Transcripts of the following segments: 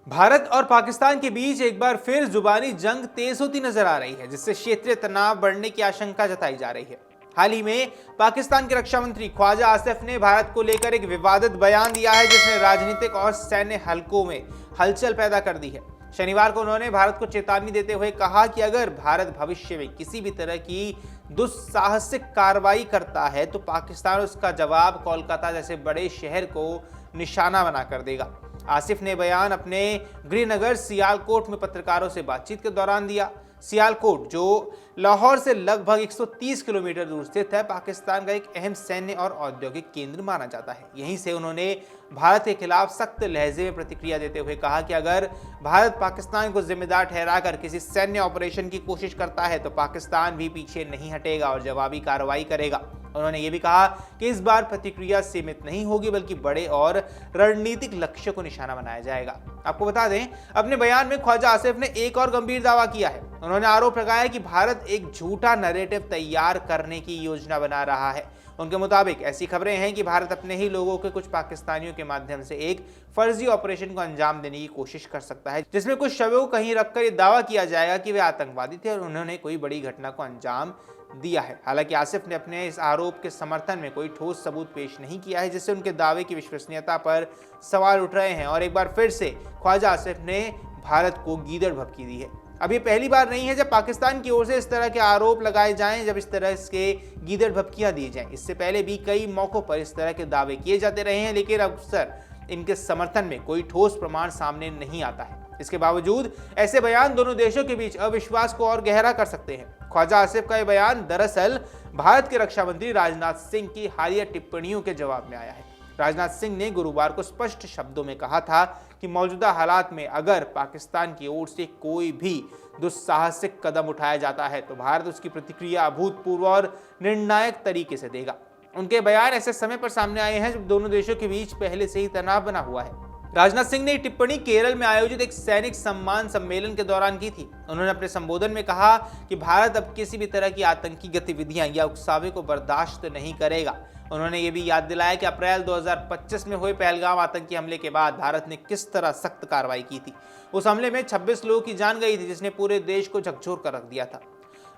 भारत और पाकिस्तान के बीच एक बार फिर जुबानी जंग तेज होती नजर आ रही है, जिससे क्षेत्रीय तनाव बढ़ने की आशंका जताई जा रही है। हाल ही में पाकिस्तान के रक्षा मंत्री ख्वाजा आसिफ ने भारत को लेकर एक विवादित बयान दिया है, जिसने राजनीतिक और सैन्य हलकों में हलचल पैदा कर दी है। शनिवार को उन्होंने भारत को चेतावनी देते हुए कहा कि अगर भारत भविष्य में किसी भी तरह की दुस्साहसिक कार्रवाई करता है तो पाकिस्तान उसका जवाब कोलकाता जैसे बड़े शहर को निशाना बनाकर देगा। आसिफ ने बयान अपने गृहनगर सियालकोट में पत्रकारों से बातचीत के दौरान दिया। सियालकोट, जो लाहौर से लगभग 130 किलोमीटर दूर स्थित है, पाकिस्तान का एक अहम सैन्य और औद्योगिक केंद्र माना जाता है। यहीं से उन्होंने भारत के खिलाफ सख्त लहजे में प्रतिक्रिया देते हुए कहा कि अगर भारत पाकिस्तान को जिम्मेदार ठहराकर किसी सैन्य ऑपरेशन की कोशिश करता है तो पाकिस्तान भी पीछे नहीं हटेगा और जवाबी कार्रवाई करेगा। उन्होंने ये भी कहा कि इस बार प्रतिक्रिया सीमित नहीं होगी, बल्कि बड़े और रणनीतिक लक्ष्य को निशाना बनाया जाएगा। आपको बता दें, अपने बयान में ख्वाजा आसिफ ने एक और गंभीर दावा किया है। उन्होंने आरोप लगाया कि भारत एक झूठा नैरेटिव तैयार करने की योजना बना रहा है। उनके मुताबिक ऐसी खबरें हैं कि भारत अपने ही लोगों के कुछ पाकिस्तानियों के माध्यम से एक फर्जी ऑपरेशन को अंजाम देने की कोशिश कर सकता है, जिसमें कुछ शवों को कहीं रखकर यह दावा किया जाएगा कि वे आतंकवादी थे और उन्होंने कोई बड़ी घटना को अंजाम दिया है। हालांकि आसिफ ने अपने इस आरोप के समर्थन में कोई ठोस सबूत पेश नहीं किया है, जिससे उनके दावे की विश्वसनीयता पर सवाल उठ रहे हैं। और एक बार फिर से ख्वाजा आसिफ ने भारत को गीदड़ भभकी दी है। अब ये पहली बार नहीं है जब पाकिस्तान की ओर से इस तरह के आरोप लगाए जाएं, जब इस तरह के गीदड़ भभकियां दी जाएं। इससे पहले भी कई मौकों पर इस तरह के दावे किए जाते रहे हैं, लेकिन अक्सर इनके समर्थन में कोई ठोस प्रमाण सामने नहीं आता है। इसके बावजूद ऐसे बयान दोनों देशों के बीच अविश्वास को और गहरा कर सकते हैं। ख्वाजा आसिफ का यह बयान दरअसल भारत के रक्षा मंत्री राजनाथ सिंह की हालिया टिप्पणियों के जवाब में आया है। राजनाथ सिंह ने गुरुवार को स्पष्ट शब्दों में कहा था कि मौजूदा हालात में अगर पाकिस्तान की ओर से कोई भी दुस्साहसिक कदम उठाया जाता है तो भारत उसकी प्रतिक्रिया अभूतपूर्व और निर्णायक तरीके से देगा। उनके बयान ऐसे समय पर सामने आए हैं जब दोनों देशों के बीच पहले से ही तनाव बना हुआ है। राजनाथ सिंह ने टिप्पणी केरल में आयोजित एक सैनिक सम्मान सम्मेलन के दौरान की थी। उन्होंने अपने संबोधन में कहा कि भारत अब किसी भी तरह की आतंकी गतिविधियां या उकसावे को बर्दाश्त नहीं करेगा। उन्होंने ये भी याद दिलाया कि अप्रैल 2025 में हुए पहलगाम आतंकी हमले के बाद भारत ने किस तरह सख्त कार्रवाई की थी। उस हमले में 26 लोगों की जान गई थी, जिसने पूरे देश को झकझोर कर रख दिया था।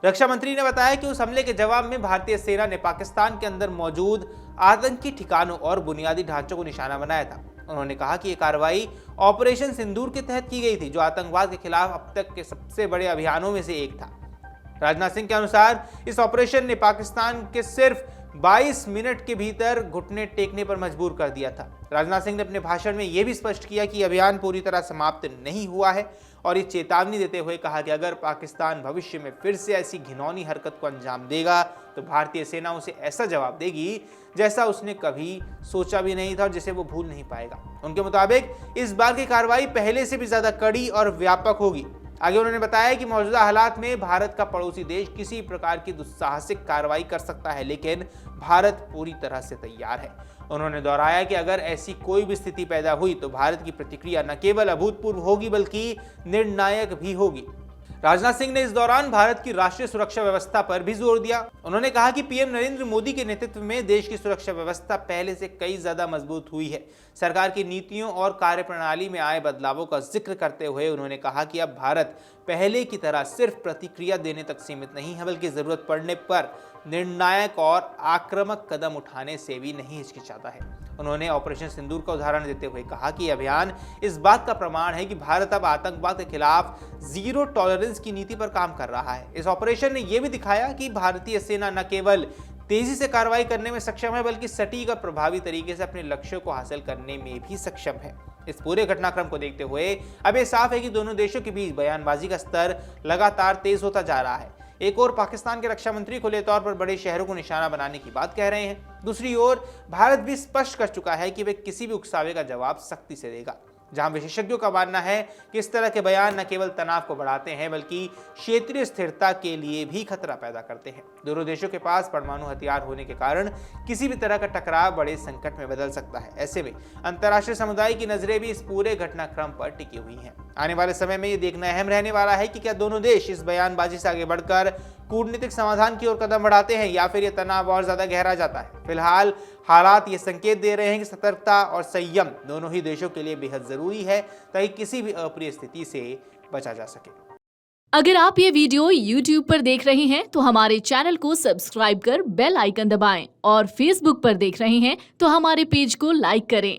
रक्षा मंत्री ने बताया कि उस हमले के जवाब में भारतीय सेना ने पाकिस्तान के अंदर मौजूद आतंकी ठिकानों और बुनियादी ढांचों को निशाना बनाया था। उन्होंने कहा कि यह कार्रवाई ऑपरेशन सिंदूर के तहत की गई थी, जो आतंकवाद के खिलाफ अब तक के सबसे बड़े अभियानों में से एक था। राजनाथ सिंह के अनुसार इस ऑपरेशन ने पाकिस्तान के सिर्फ 22 मिनट के भीतर घुटने टेकने पर मजबूर कर दिया था। राजनाथ सिंह ने अपने भाषण में यह भी स्पष्ट किया कि अभियान पूरी तरह समाप्त नहीं हुआ है और ये चेतावनी देते हुए कहा कि अगर पाकिस्तान भविष्य में फिर से ऐसी घिनौनी हरकत को अंजाम देगा तो भारतीय सेना उसे ऐसा जवाब देगी जैसा उसने कभी सोचा भी नहीं था और जिसे वो भूल नहीं पाएगा। उनके मुताबिक इस बार की कार्रवाई पहले से भी ज्यादा कड़ी और व्यापक होगी। आगे उन्होंने बताया कि मौजूदा हालात में भारत का पड़ोसी देश किसी प्रकार की दुस्साहसिक कार्रवाई कर सकता है, लेकिन भारत पूरी तरह से तैयार है। उन्होंने दोहराया कि अगर ऐसी कोई भी स्थिति पैदा हुई तो भारत की प्रतिक्रिया न केवल अभूतपूर्व होगी बल्कि निर्णायक भी होगी। राजनाथ सिंह ने इस दौरान भारत की राष्ट्रीय सुरक्षा व्यवस्था पर भी जोर दिया। उन्होंने कहा कि पीएम नरेंद्र मोदी के नेतृत्व में देश की सुरक्षा व्यवस्था पहले से कई ज्यादा मजबूत हुई है। सरकार की नीतियों और कार्यप्रणाली में आए बदलावों का जिक्र करते हुए उन्होंने कहा कि अब भारत पहले की तरह सिर्फ प्रतिक्रिया देने तक सीमित नहीं है, बल्कि जरूरत पड़ने पर निर्णायक और आक्रामक कदम उठाने से भी नहीं हिचकिचाता है। उन्होंने ऑपरेशन सिंदूर का उदाहरण देते हुए कहा कि अभियान इस बात का प्रमाण है कि भारत अब आतंकवाद के खिलाफ जीरो टॉलरेंस की नीति पर काम कर रहा है। इस ऑपरेशन ने यह भी दिखाया कि भारतीय सेना न केवल तेजी से कार्रवाई करने में सक्षम है, बल्कि सटीक और प्रभावी तरीके से अपने लक्ष्यों को हासिल करने में भी सक्षम है। इस पूरे घटनाक्रम को देखते हुए अब यह साफ है कि दोनों देशों के बीच बयानबाजी का स्तर लगातार तेज होता जा रहा है। एक ओर पाकिस्तान के रक्षा मंत्री खुले तौर पर बड़े शहरों को निशाना बनाने की बात कह रहे हैं, दूसरी ओर भारत भी स्पष्ट कर चुका है कि वे किसी भी उकसावे का जवाब सख्ती से देगा। जहां विशेषज्ञों का मानना है कि इस तरह के बयान न केवल तनाव को बढ़ाते हैं बल्कि क्षेत्रीय स्थिरता के लिए भी खतरा पैदा करते हैं। दोनों देशों के पास परमाणु हथियार होने के कारण किसी भी तरह का टकराव बड़े संकट में बदल सकता है। ऐसे में अंतर्राष्ट्रीय समुदाय की नजरें भी इस पूरे घटनाक्रम पर टिकी हुई हैं। आने वाले समय में ये देखना अहम रहने वाला है कि क्या दोनों देश इस बयानबाजी से आगे बढ़कर कूटनीतिक समाधान की ओर कदम बढ़ाते हैं या फिर यह तनाव और ज्यादा गहरा जाता है। फिलहाल हालात ये संकेत दे रहे हैं कि सतर्कता और संयम दोनों ही देशों के लिए बेहद जरूरी है ताकि किसी भी अप्रिय स्थिति से बचा जा सके। अगर आप ये वीडियो YouTube पर देख रहे हैं तो हमारे चैनल को सब्सक्राइब कर बेल आइकन दबाएं और Facebook पर देख रहे हैं तो हमारे पेज को लाइक करें।